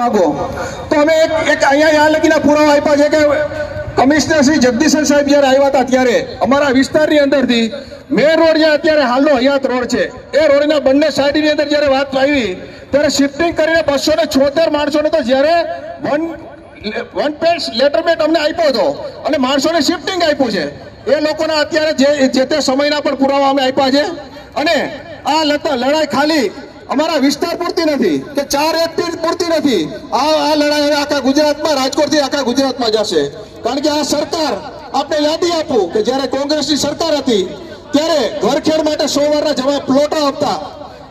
માંગો તો અમે એક અહીંયા આ લગીના પુરાવા આપ્યા છે કે કમિશનર શ્રી જગદીશન સાહેબ જ્યારે આવ્યા હતા ત્યારે અમારા વિસ્તારની અંદરથી મેન રોડ જે અત્યારે હાલનો હયાત રોડ છે એ રોડના બંને સાઈડની અંદર જ્યારે વાત આવી ત્યારે શિફ્ટિંગ કરીને 276 માણસોને તો જ્યારે વન પેજ લેટરમેન્ટ અમને આપ્યો હતો અને માણસોને શિફ્ટિંગ આપ્યું છે એ લોકોના અત્યારે જે તે સમયના પણ પુરાવા અમે આપ્યા છે અને આ લડાઈ ખાલી અમારા વિસ્તાર પૂરતી નથી કે 4 વ્યક્તિ પૂરતી નથી આ લડાઈ હવે આખા ગુજરાતમાં રાજકોટથી આખા ગુજરાતમાં જશે કારણ કે આ સરકાર આપણે યાદી આપું કે જ્યારે કોંગ્રેસની સરકાર હતી ત્યારે ઘરખેડ માટે 100 વારના જવાબ પ્લોટો આપતા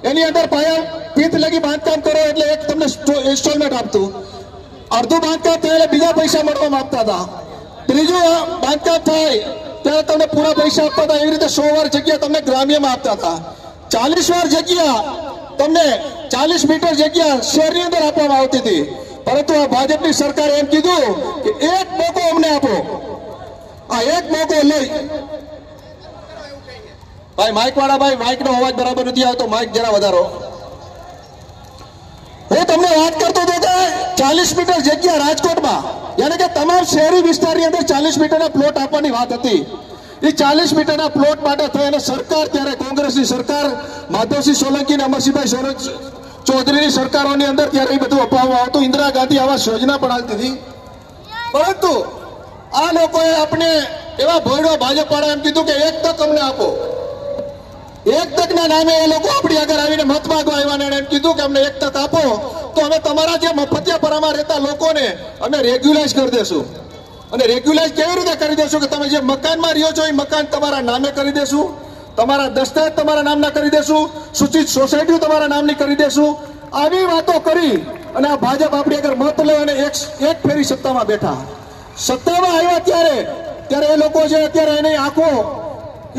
એની અંદર પાયા પીત લગી બાંધકામ કરો એટલે એક તમને ઇન્સ્ટોલમેન્ટ આપતું અડધું બાંધકામ થાય એટલે બીજા પૈસા મળવામાં આપતા હતા ત્રીજું બાંધકામ થાય ત્યારે તમને પૂરા પૈસા આપતા હતા એવી રીતે 100 વાર જગ્યા તમને ગ્રામ્યમાં આપતા હતા 40 વાર જગ્યા તમને 40 મીટર જગ્યા શહેરની અંદર આપવામાં આવતી હતી પરંતુ આ ભાજપની સરકારે એમ કીધું કે એક મોકો અમને આપો આ એક મોકો લઈ ભાઈ માઇક વાળા ભાઈ માઇક નો અવાજ બરાબર નથી આવતો માઇક જરા વધારો હું તમને વાત કરતો હતો કે 40 મીટર જગ્યા રાજકોટમાં યાની કે તમામ શહેરી વિસ્તારની અંદર 40 મીટરના પ્લોટ આપવાની વાત હતી એ 40 મીટરના પ્લોટ માટે થઈ અને સરકાર ત્યારે કોંગ્રેસની સરકાર માધવસિંહ સોલંકી અને અમરસિંહભાઈ ચૌધરીની સરકારોની અંદર ત્યારે એ બધું અપાવવામાં આવતું ઇન્દિરા ગાંધી આવાસ યોજના પણ આવતી હતી પરંતુ આ લોકોએ આપણે એવા ભોયડો ભાજપ વાળા એમ કીધું કે એક તક અમને આપો એક તકના નામે એ લોકો આપણી આગળ આવીને મત માંગવા આવ્યા એમ કીધું કે અમને એક તક આપો તો અમે તમારા જે મફતિયાપરામાં રહેતા લોકોને અમે રેગ્યુલાઇઝ કરી દેશું અને રેગ્યુલાઇઝ કેવી રીતે કરી દેશું કે તમે જે મકાનમાં રહ્યો છો એ મકાન તમારા નામે કરી દેશું તમારા દસ્તાવેજ તમારા નામના કરી દેશું સૂચિત સોસાયટીઓ તમારા નામની કરી દેશું આવી વાતો કરી અને આ ભાજપ આપણી આગળ મત લઈ અને એક ફેરી સત્તામાં બેઠા સત્તામાં આવ્યા ત્યારે એ લોકો છે અત્યારે એની આંખો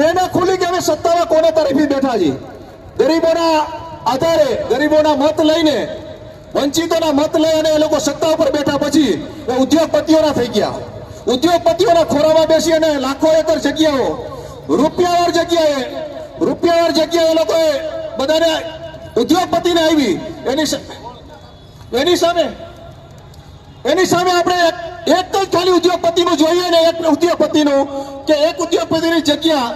એને ખુલી કે અમે સત્તામાં કોના તરફી બેઠા છીએ ગરીબોના આધારે ગરીબોના મત લઈને વંચિતોના મત લઈ અને એ લોકો સત્તા ઉપર બેઠા પછી એ ઉદ્યોગપતિઓના થઈ ગયા ઉદ્યોગપતિઓના ખોરામાં બેસી અને લાખો એકર જગ્યાઓ રૂપિયાવાર જગ્યાએ એ લોકોએ બધાને ઉદ્યોગપતિને આવી એની સામે આપણે એક જ ખાલી ઉદ્યોગપતિનું જોઈએ ને એક ઉદ્યોગપતિનું કે એક ઉદ્યોગપતિની જગ્યા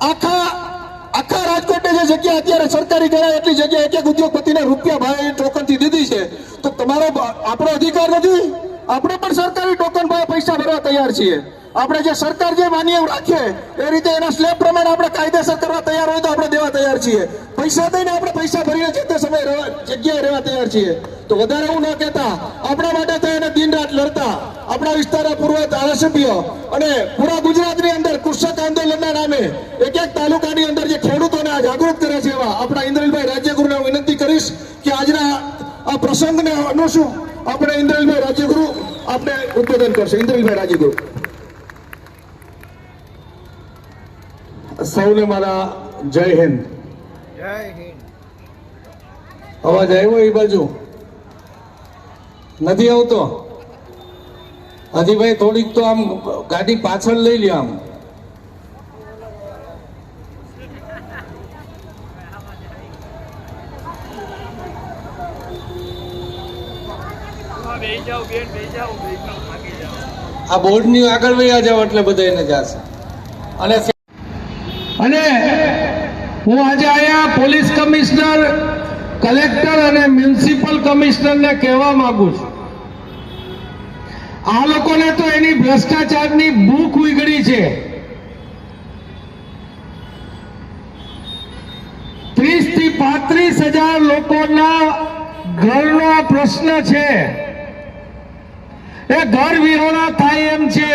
આખા રાજકોટની જે જગ્યા અત્યારે સરકારી ગણાય એટલી જગ્યા એક ઉદ્યોગપતિને રૂપિયા ભાવે ટોકનથી દીધી છે તો તમારો આપણો અધિકાર નથી આપણે પણ સરકારી ટોકન ભાવે પૈસા ભરવા તૈયાર છીએ આપણે જે સરકાર જે માન્ય રાખીએ એ રીતે એના સ્લેબ પ્રમાણે આપણે કાયદેસર કરવા તૈયાર હોય તો આપણે દેવા તૈયાર છીએ પૈસા દઈને આપણે પૈસા ભરીને જે તે સમયે જગ્યાએ રહેવા તૈયાર છીએ તો વધારે એવું ન કહેતા આપણા માટે થઈને દિન રાત લડતા આપણા વિસ્તારના પૂર્વ ધારાસભ્ય અને પૂરા ગુજરાતની અંદર કૃષક આંદોલનના નામે એક તાલુકાની અંદર જે ખેડૂતોને આ જાગૃત કરે છે એવા આપણા ઇન્દ્રનીલભાઈ રાજ્યગુરુને વિનંતી કરીશ કે આજના આ પ્રસંગને અનુસૂ આપણે ઇન્દ્રનીલભાઈ રાજ્યગુરુ આપણે ઉદ્બોધન કરશે ઇન્દ્રનીલભાઈ રાજ્યગુરુ સૌને મારા જય હિન્દ અવાજ આવ્યો એ બાજુ નથી આવતો હજી થોડીક તો આમ ગાડી પાછળ લઈ લ્યો આમ આ બોર્ડ ની આગળ વયા જાવ એટલે બધા એને જશે અને હું આજે અહીંયા પોલીસ કમિશનર કલેક્ટર અને મ્યુનિસિપલ કમિશનરને કહેવા માંગુ છું આ લોકોને તો એની ભ્રષ્ટાચારની ભૂખ ઉઘડી છે 30 થી 35,000 લોકોના ઘરનો પ્રશ્ન છે એ ઘર વિહોણા થાય એમ છે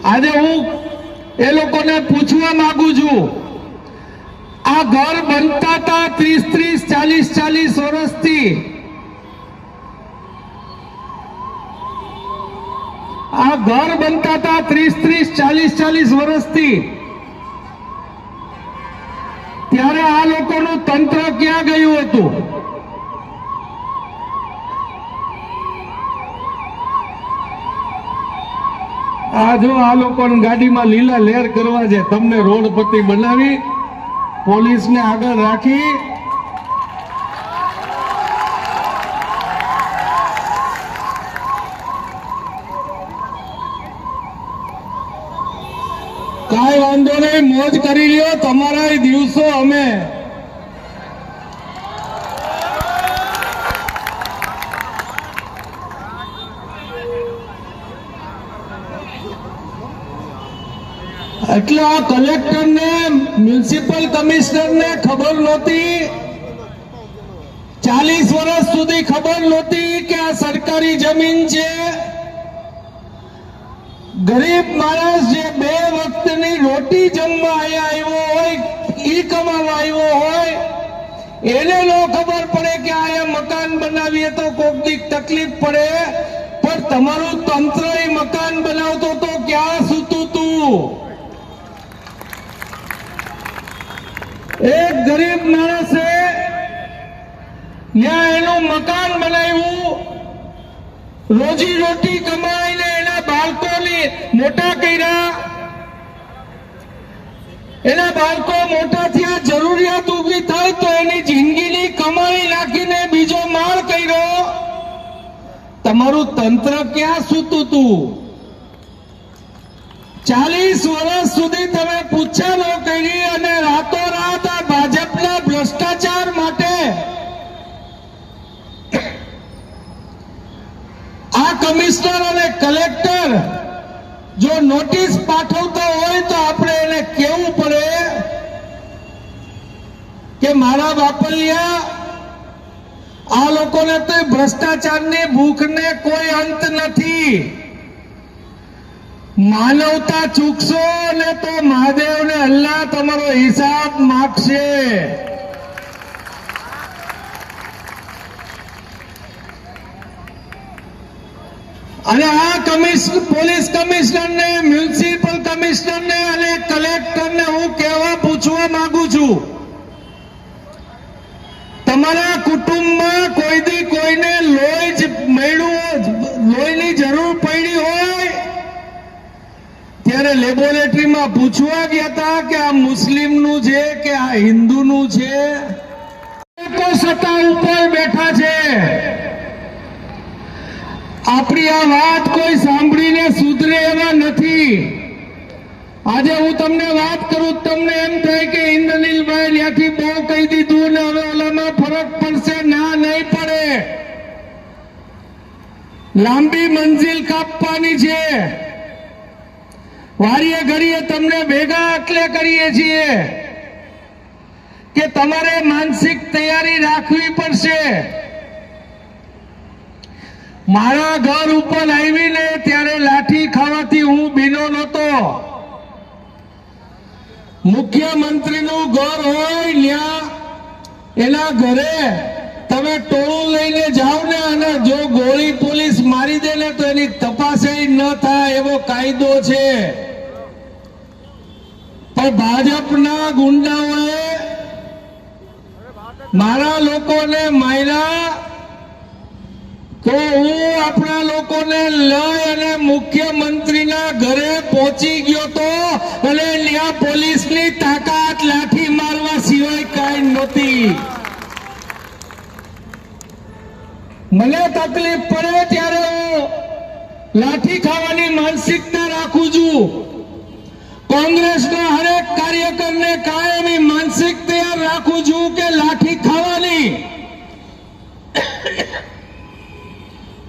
આજે હું એ લોકોને પૂછવા માંગુ છું આ ઘર બનતા હતા 30-40 વર્ષથી આ ઘર બનતા હતા 30-40 વર્ષથી ત્યારે આ લોકોનું તંત્ર ક્યાં ગયું હતું આ જો આ લોકોને ગાડીમાં લીલા લહેર કરવા છે તમને રોડ પટ્ટી બનાવી પોલીસને આગળ રાખી વાંધો નહીં, મોજ કરી લ્યો, તમારા દિવસો અમે. એટલે આ કલેક્ટરને, મ્યુનિસિપલ કમિશનરને ખબર નહોતી, 40 વર્ષ સુધી ખબર નહોતી કે આ સરકારી જમીન છે. ગરીબ માણસ જે 2 વખતની રોટી જમવા અહીંયા આવ્યો હોય, ઈ કમાવા આવ્યો હોય, એને ન ખબર પડે કે અહીંયા મકાન બનાવીએ તો કોકની તકલીફ પડે. પણ તમારું તંત્ર એ મકાન બનાવતો તો ક્યાં સૂતું તું? એક ગરીબ માણસે ત્યાં એનું મકાન બનાવ્યું, રોજી રોટી કમાઈને એના બાળકોને મોટા કર્યા, એના બાળકો મોટા થયા, જરૂરિયાત ઊભી થાય તો એની જિંદગીની કમાણી નાખીને બીજો માળ કર્યો. તમારું તંત્ર ક્યાં સૂતું તું? 40 વર્ષ સુધી તમે પૂછા ન કરી અને રાતોરાત આ ભાજપના ભ્રષ્ટાચાર માટે આ કમિશનર અને કલેક્ટર જો નોટિસ પાઠવતા હોય તો આપણે એને કહેવું પડે કે મારા બાપલિયા, આ લોકોને તો ભ્રષ્ટાચારની ભૂખને કોઈ અંત નથી. માનવતા ચૂકશો ને તો મહાદેવ ને અલ્લાહ તમારો હિસાબ માગશે. અને આ પોલીસ કમિશનરને, મ્યુનિસિપલ કમિશનરને અને કલેક્ટરને હું કહેવા પૂછવા માંગુ છું, તમારા કુટુંબમાં કોઈ દી કોઈને લોહીની જરૂર પડી હોય ત્યારે લેબોરેટરીમાં પૂછવા ગયા હતા કે આ મુસ્લિમનું છે કે આ હિન્દુનું છે? લોકો સત્તા ઉપર બેઠા છે. આપણી આ વાત કોઈ સાંભળીને સુધરે એવા નથી. આજે હું તમને વાત કરું, તમને એમ થાય કે ઇન્દ્રનીલભાઈ ત્યાંથી બહુ કહી દીધું ને હવે ઓલામાં ફરક પડશે. ના, નહીં પડે. લાંબી મંજિલ કાપવાની છે. વારીએ ઘડીએ તમને ભેગા એટલે કરીએ છીએ કે તમારે માનસિક તૈયારી રાખવી પડશે. મારા ઘર ઉપર આવીને ત્યારે લાઠી ખાવાથી હું બીનો નહોતો. મુખ્યમંત્રીનું ઘર હોય ત્યાં એના ઘરે તમે ટોળું લઈને જાઓ ને અને જો ગોળી પોલીસ મારી દે ને તો એની તપાસ ન થાય એવો કાયદો છે. પણ ભાજપના ગુંડાઓએ મારા લોકોને માર્યા તો હું આપણા લોકોને લઈ અને મુખ્યમંત્રીના ઘરે પહોંચી ગયો તો અને ત્યાં પોલીસની તાકાત લાઠી મારવા સિવાય કાંઈ નહોતી. મને તકલીફ પડે ત્યારે હું લાઠી ખાવાની માનસિકતા રાખું છું. કોંગ્રેસના હરેક કાર્યકરને કાયમી માનસિક તૈયાર રાખું છું કે લાઠી ખાવાની.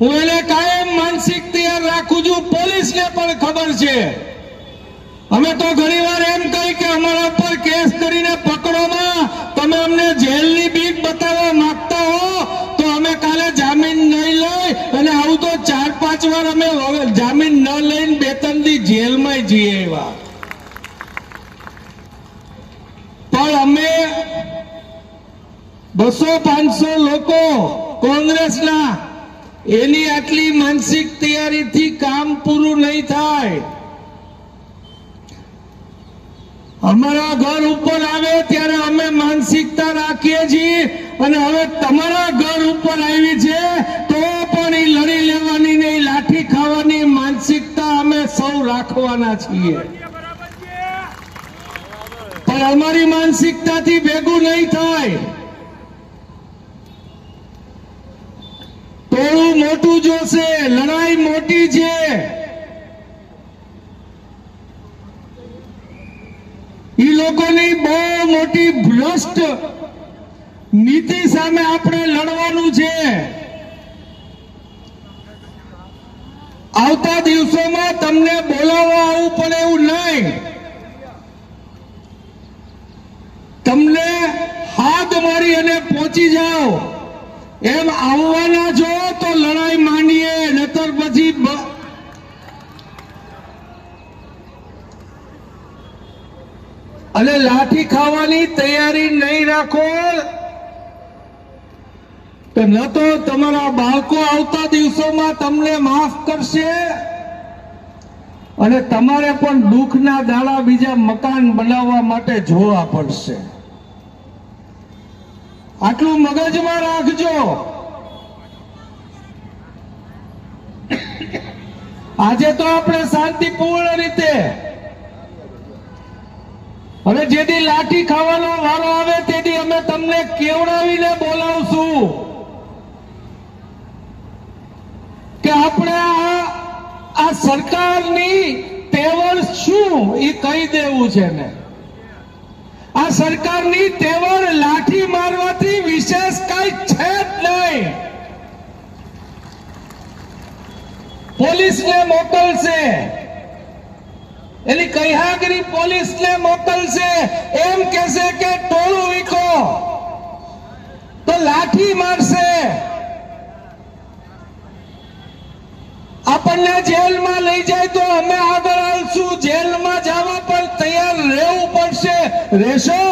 હું એને કાયમ માનસિક તૈયાર રાખું છું. પોલીસને પણ ખબર છે. અમે તો ઘણી વાર એમ કહી કે અમારા પર કેસ કરીને પકડોમાં, તમે અમને જેલની બીક બતાવવા માંગતા હો તો અમે કાલે જામીન નહીં લઈ અને આવું તો 4-5 વાર અમે જામીન ન લઈને 2-3 દી જેલમાં જઈએ એવા. પણ અમે 200-500 લોકો કોંગ્રેસના, એની આટલી માનસિક તૈયારીથી કામ પૂરું નહીં થાય. અમારા ઘર ઉપર આવે ત્યારે અમે માનસિકતા રાખીએ છીએ અને હવે તમારા ઘર ઉપર આવી છે તો પણ એ લડી લેવાની ને લાઠી ખાવાની માનસિકતા અમે સૌ રાખવાના છીએ. પણ અમારી માનસિકતાથી ભેગું નહીં થાય. ટોળું મોટું જોશે, લડાઈ મોટી છે. લોકોની બહુ મોટી ભ્રષ્ટ નીતિ સામે આપણે લડવાનું છે. આવતા દિવસોમાં તમને બોલાવવા આવવું પડે એવું નહીં, તમને હાથ મારી અને પહોંચી જાઓ એમ આવવાના છો તો લડાઈ માંડીએ, નતર પછી અને લાઠી ખાવાની તૈયારી નહીં રાખો તો ન તો તમારા બાળકો આવતા દિવસોમાં તમને માફ કરશે અને તમારે પણ દુઃખના દાડા બીજા મકાન બનાવવા માટે જોવા પડશે. આટલું મગજમાં રાખજો. આજે તો આપણે શાંતિપૂર્ણ રીતે, હવે જેથી લાઠી ખાવાનો વારો આવે તેથી અમે તમને કેવડાવીને બોલાવશું કે આપણે આ સરકારની તેવર શું એ કહી દેવું છે ને. આ સરકારની તેવર લાઠી મારવાથી વિશેષ કઈ છે જ નહીં. પોલીસને મોકલશે, એની કૈહાગરી પોલીસને મોકલશે, એમ કહેશે કે ટોળું વીખો તો લાઠી મારશે. આપણને જેલમાં લઈ જાય તો અમે આગળ આવશું. જેલમાં જવા પર તૈયાર રહેવું પડશે. રહેશો?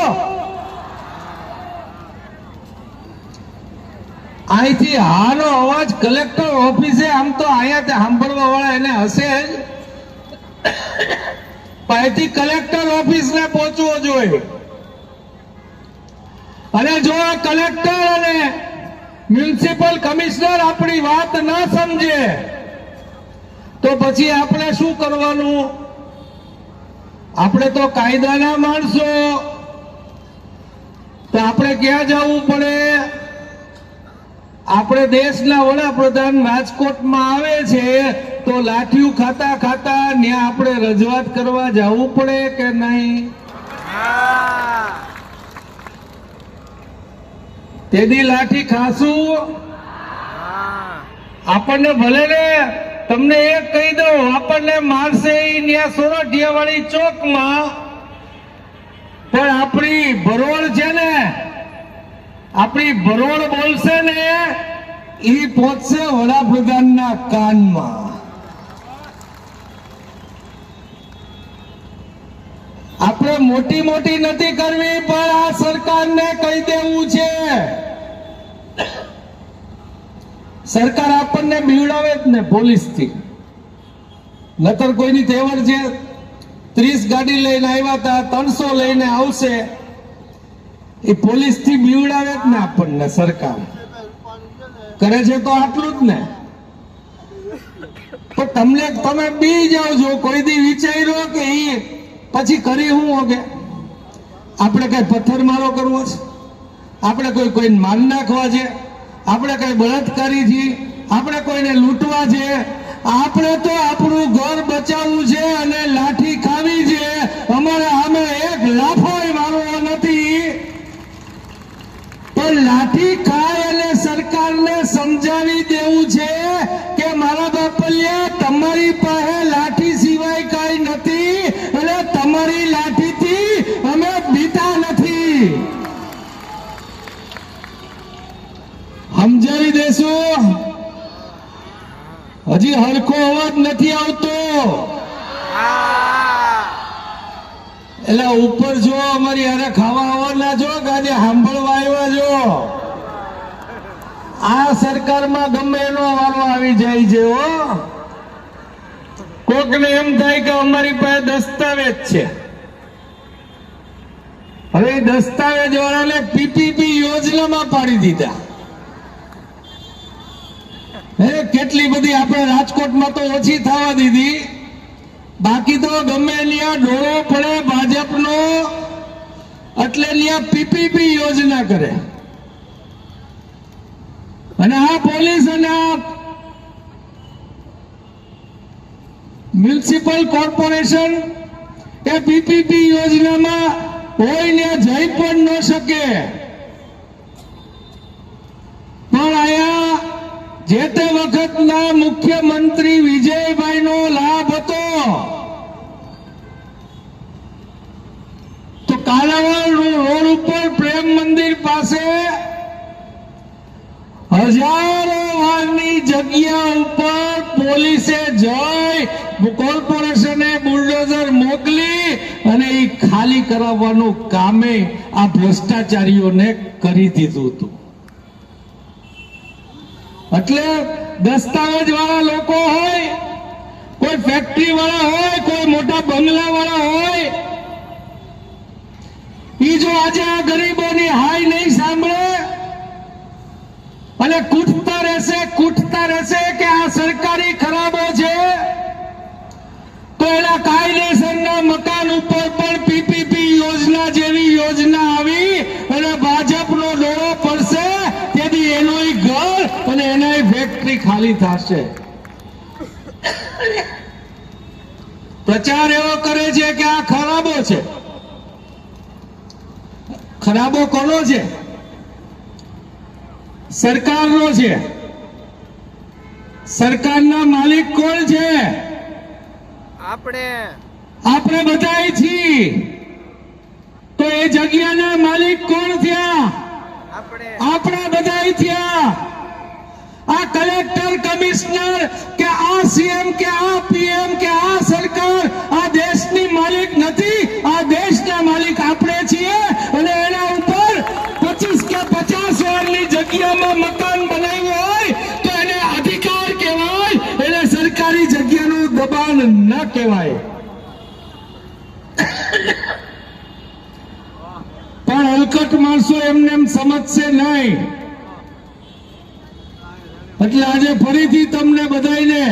અહીંથી હાનો અવાજ કલેક્ટર ઓફિસે, આમ તો અહીંયા સાંભળવા વાળા એને હશે જ, અહીંથી કલેક્ટર ઓફિસને પહોંચવો જોઈએ. અને જો આ કલેક્ટર અને મ્યુનિસિપલ કમિશનર આપણી વાત ન સમજે તો પછી આપણે શું કરવાનું? આપણે તો કાયદાના માણસો, તો આપણે ક્યાં જવું પડે? આપણે દેશના વડાપ્રધાન રાજકોટમાં આવે છે તો લાઠીઓ ખાતા ખાતા ત્યાં આપણે રજૂઆત કરવા જવું પડે કે નહીં? તેદી લાઠી ખાશું? આપણને ભલે ને તમને એક કહી દઉં, આપણને મારશે ત્યાં સોરઠિયા વાળી ચોકમાં, પણ આપણી ભરોળ છે ને, આપણી ભરોળ બોલશે ને એ પહોંચશે વડાપ્રધાનના કાનમાં. આપણે મોટી મોટી નથી કરવી, પણ આ સરકારને કહી દેવું છે. સરકાર આપણને બીવડાવે જ ને પોલીસથી, નતર કોઈની તેવર છે. 30 ગાડી લઈને આવ્યા હતા, 300 લઈને આવશે, એ પોલીસથી બીવડાવે જ ને આપણને. સરકાર કરે છે તો આટલું જ ને. પણ તમે બી જાઓ છો, કોઈ દી વિચાર્યો કે એ પછી કરી હું હોગે? આપણે કઈ પથ્થરમારો કરવો છે? આપણે કોઈને માર નાખવા છે? આપણે કઈ બળાત્કારી છીએ? આપણે કોઈને લૂંટવા છે? આપણે તો આપણું ઘર બચાવવું છે અને લાઠી ખાવી છે. અમારે આમે એક લાફોય મારવો નથી. પણ લાઠી ખાય અને સરકારને સમજાવી દેવું છે કે મારા બાપલિયા, તમારી પાસે લાઠી સિવાય કઈ નથી અને તમારી લાઠીથી અમે બીતા નથી. સમજાવી દેશું? હજી હરખો અવાજ નથી આવતો. એટલે ઉપર જો અમારી હારે ખાવા આવવાના છો કે આજે સાંભળવા આવ્યા છો? આ સરકારમાં ગમે એનો વારો આવી જાય છે. કોકને એમ થાય કે અમારી પાસે દસ્તાવેજ છે. હવે દસ્તાવેજ વાળાને પીપીપી યોજનામાં પાડી દીધા. કેટલી બધી આપણે રાજકોટમાં તો ઓછી થવા દીધી, બાકી તો ગમે ત્યાં ડોળો પડે ભાજપનો એટલે ત્યાં પીપીપી યોજના કરે. અને આ પોલીસ અને આ મ્યુનિસિપલ કોર્પોરેશન એ પીપીપી યોજનામાં હોય ત્યાં જઈ પણ ન શકે. પણ આયા જે તે વખતના મુખ્યમંત્રી વિજયભાઈનો લાભ હતો. તો કાલાવાડ રોડ ઉપર પ્રેમ મંદિર પાસે હજારો વારની જગ્યા ઉપર પોલીસે જઈ કોર્પોરેશને બુલડોઝર મોકલી અને એ ખાલી કરાવવાનું કામે આ ભ્રષ્ટાચારીઓને કરી દીધું હતું. એટલે દસ્તાવેજ વાળા લોકો હોય, કોઈ ફેક્ટરી વાળા હોય, કોઈ મોટા બંગલા વાળા હોય, ઈ જો આજે આ ગરીબોની હાય નહીં સાંભળે અને કૂટતા રહેશે કે આ સરકારી ખરાબો છે, તો એના કાયદેસરના મકાન ઉપર પણ પીપીપી યોજના જેવી યોજના આવી અને ભાજપનો ડોળો પડશે, તેથી એનોય ઘર અને એનાય ફેક્ટરી ખાલી થશે. પ્રચાર એવો કરે છે કે આ ખરાબો છે. ખરાબો કોનો છે? સરકારનો છે. સરકારના માલિક કોણ છે? આપણે બધા છીએ. તો એ જગ્યાના માલિક કોણ થયા? આપણા બધા થયા. આ કલેક્ટર, કમિશનર કે આ સીએમ કે આ પીએમ કે આ સરકાર આ દેશની માલિક નથી. આ દેશના માલિક આપણે છીએ. અને એના ઉપર 25 કે 50 વારની જગ્યામાં મકાન બનાવ્યું હોય તો એને અધિકાર કહેવાય, એને સરકારી જગ્યાનું દબાણ ન કહેવાય. પણ હલકટ માણસો એમને એમ સમજશે નહીં. એટલે આજે ફરીથી તમને બધાને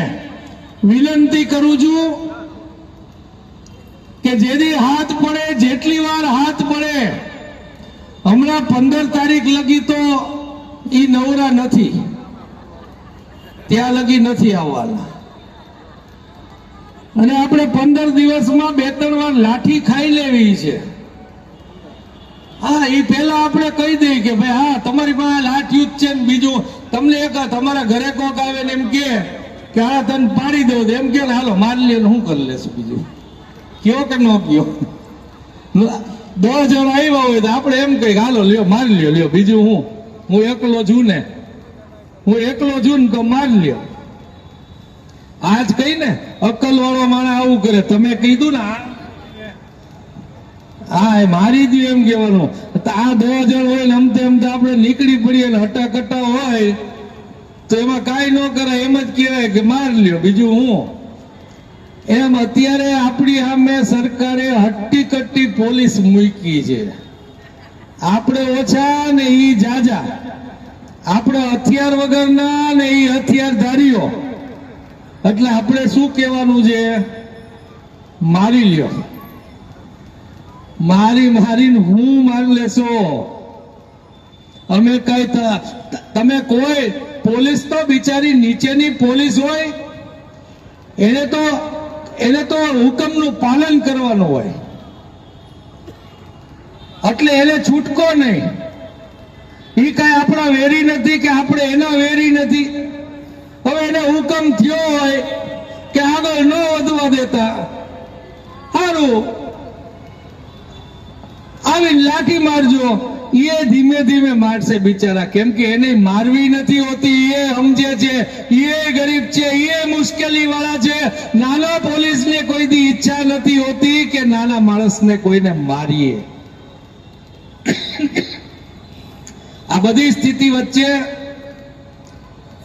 વિનંતી કરું છું કે જેની હાથ પડે, જેટલી વાર હાથ પડે, હમણાં 15 તારીખ લગી તો ઈ નવરા નથી, ત્યાં લગી નથી આવવાના. અને આપણે 15 દિવસમાં 2-3 વાર લાઠી ખાઈ લેવી છે. હા, એ પેલા આપણે કહી દઈએ કે ભાઈ હા તમારી પાસે લાઠી જ છે ને બીજું તમને એક તમારા ઘરે કોક આવે ને એમ કે હા તને પાડી દઉં, એમ કે હાલો મારી લે, હું કરી લેશું બીજું. કયો કે ન કયો? 10 જણ આવ્યા હોય તો આપણે એમ કહી હાલો લ્યો મારી લ્યો, બીજું હું એકલો છું ને, તો મારી લ્યો. આજ કઈ ને અક્કલ વાળો માણસ આવું કરે. તમે કીધું ને હા એ મારી દઉં એમ કેવાનું. આ 10 જણ હોય ને અમતે આપણે નીકળી પડીએ ને હટાકટા હોય તો એમાં કાંઈ ન કરાય, એમ જ કહેવાય કે માર લ્યો, બીજું હું. એમ અત્યારે આપણી સામે સરકારે હટ્ટી કટ્ટી પોલીસ મૂકી છે. આપણે ઓછા ને ઈ જાજા, આપણે હથિયાર વગરના ને ઈ હથિયારધારીઓ. એટલે આપણે શું કહેવાનું છે? મારી લ્યો. મારીને હું મારી લેશો. અમે કઈ તમે કોઈ પોલીસ તો બિચારી નીચેની પોલીસ હોય, એને તો હુકમનું પાલન કરવાનું હોય, એટલે એને છૂટકો નહીં. એ કઈ આપણા વેરી નથી કે આપણે એના વેરી નથી. હવે એને હુકમ થયો હોય કે આગળ ન વધવા દેતા, સારું આવીને લાઠી મારજો. એ ધીમે ધીમે મારશે બિચારા, કેમ કે એને મારવી નથી હોતી. એ સમજે છે એ ગરીબ છે, એ મુશ્કેલી વાળા છે. નાના પોલીસને કોઈ દી ઈચ્છા નથી હોતી કે નાના માણસને કોઈને મારીએ. આ બધી સ્થિતિ વચ્ચે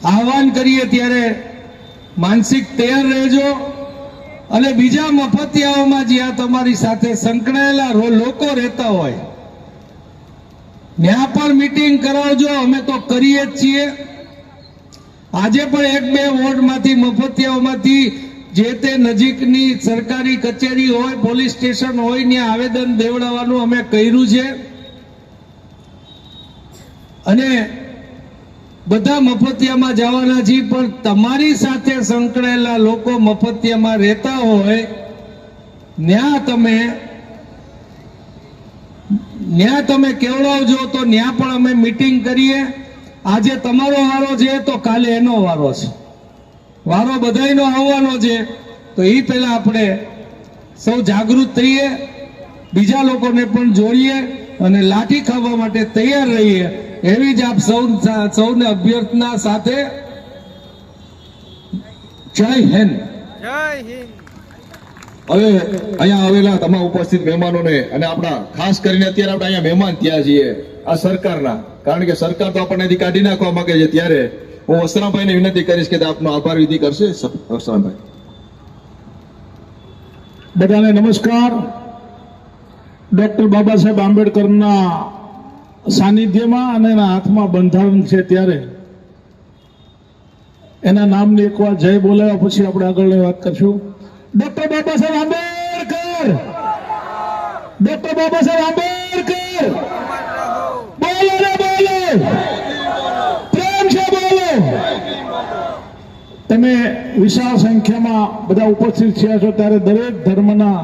આહવાન કરીએ ત્યારે માનસિક તૈયાર રહેજો. અને બીજા મફતિયાઓમાં જ્યાં તમારી સાથે સંકળાયેલા લોકો રહેતા હોય ત્યાં પણ મીટિંગ કરાવજો. અમે તો કરીએ જ છીએ. આજે પણ 1-2 વોર્ડમાંથી મફતિયાઓમાંથી જે તે નજીકની સરકારી કચેરી હોય, પોલીસ સ્ટેશન હોય, ત્યાં આવેદન દેવડાવવાનું અમે કર્યું છે. અને બધા મફતિયામાં જવાના છીએ. પણ તમારી સાથે સંકળાયેલા લોકો મફતિયામાં રહેતા હોય ત્યાં તમે ન્યા તમે કેવડાવજો તો ન્યા પણ અમે મીટિંગ કરીએ. આજે તમારો વારો છે તો કાલે એનો વારો છે. વારો બધાયનો આવવાનો છે. તો એ પહેલા આપણે સૌ જાગૃત થઈએ, બીજા લોકોને પણ જોડીએ અને લાઠી ખાવા માટે તૈયાર રહીએ એવી જ આપ સૌને અભ્યર્થના સાથે જય હિન્દ. હવે અહીંયા આવેલા તમામ ઉપસ્થિત મહેમાનોને અને આપણા ખાસ કરીને અત્યારે આપણે અહીંયા મહેમાન થયા છીએ આ સરકારના, કારણ કે સરકાર તો આપણને અહીંથી કાઢી નાખવા માંગે છે. ત્યારે હું વસ્ત્રાભાઈને વિનંતી કરીશ કે આપનો આભાર વિધિ કરશે. વસ્ત્રાભાઈ. બધાને નમસ્કાર. ડોક્ટર બાબા સાહેબ આંબેડકરના સાનિધ્યમાં અને એના હાથમાં બંધારણ છે ત્યારે એના નામની એકવાર જય બોલાવ્યા પછી આપણે આગળની વાત કરશું. ડોક્ટર બાબા સાહેબ આંબેડકર, ડોક્ટર બાબા સાહેબ આંબેડકર, બોલો રે બોલો, પ્રેમ છે બોલો. તમે વિશાળ સંખ્યામાં બધા ઉપસ્થિત થયા છો ત્યારે દરેક ધર્મના,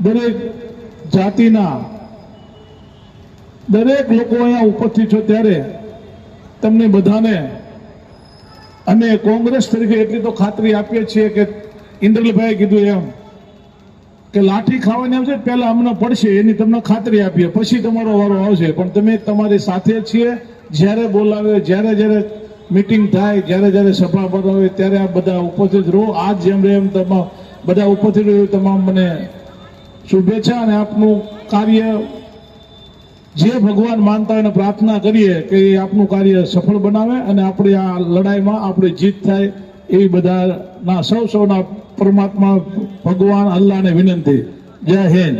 દરેક જાતિના દરેક લોકો અહીંયા ઉપસ્થિત છો ત્યારે તમને બધાને અમે કોંગ્રેસ તરીકે એટલી તો ખાતરી આપીએ છીએ કે ઇન્દ્રલભાઈએ કીધું એમ કે લાઠી ખાવાની આવશે પહેલા અમને પડશે એની તમને ખાતરી આપીએ, પછી તમારો વારો આવશે. પણ તમે તમારી સાથે છીએ. જ્યારે બોલાવે, જ્યારે જ્યારે મીટિંગ થાય, જ્યારે જ્યારે સભા બનાવે ત્યારે આ બધા ઉપસ્થિત રહો. આજ જેમ એમ તમામ બધા ઉપસ્થિત રહ્યો તમામ મને શુભેચ્છા. અને આપનું કાર્ય જે ભગવાન માનતા હોય એને પ્રાર્થના કરીએ કે એ આપનું કાર્ય સફળ બનાવે અને આપણી આ લડાઈમાં આપણી જીત થાય એવી બધાના સૌના પરમાત્મા ભગવાન અલ્લાહને વિનંતી. જય હિન્દ.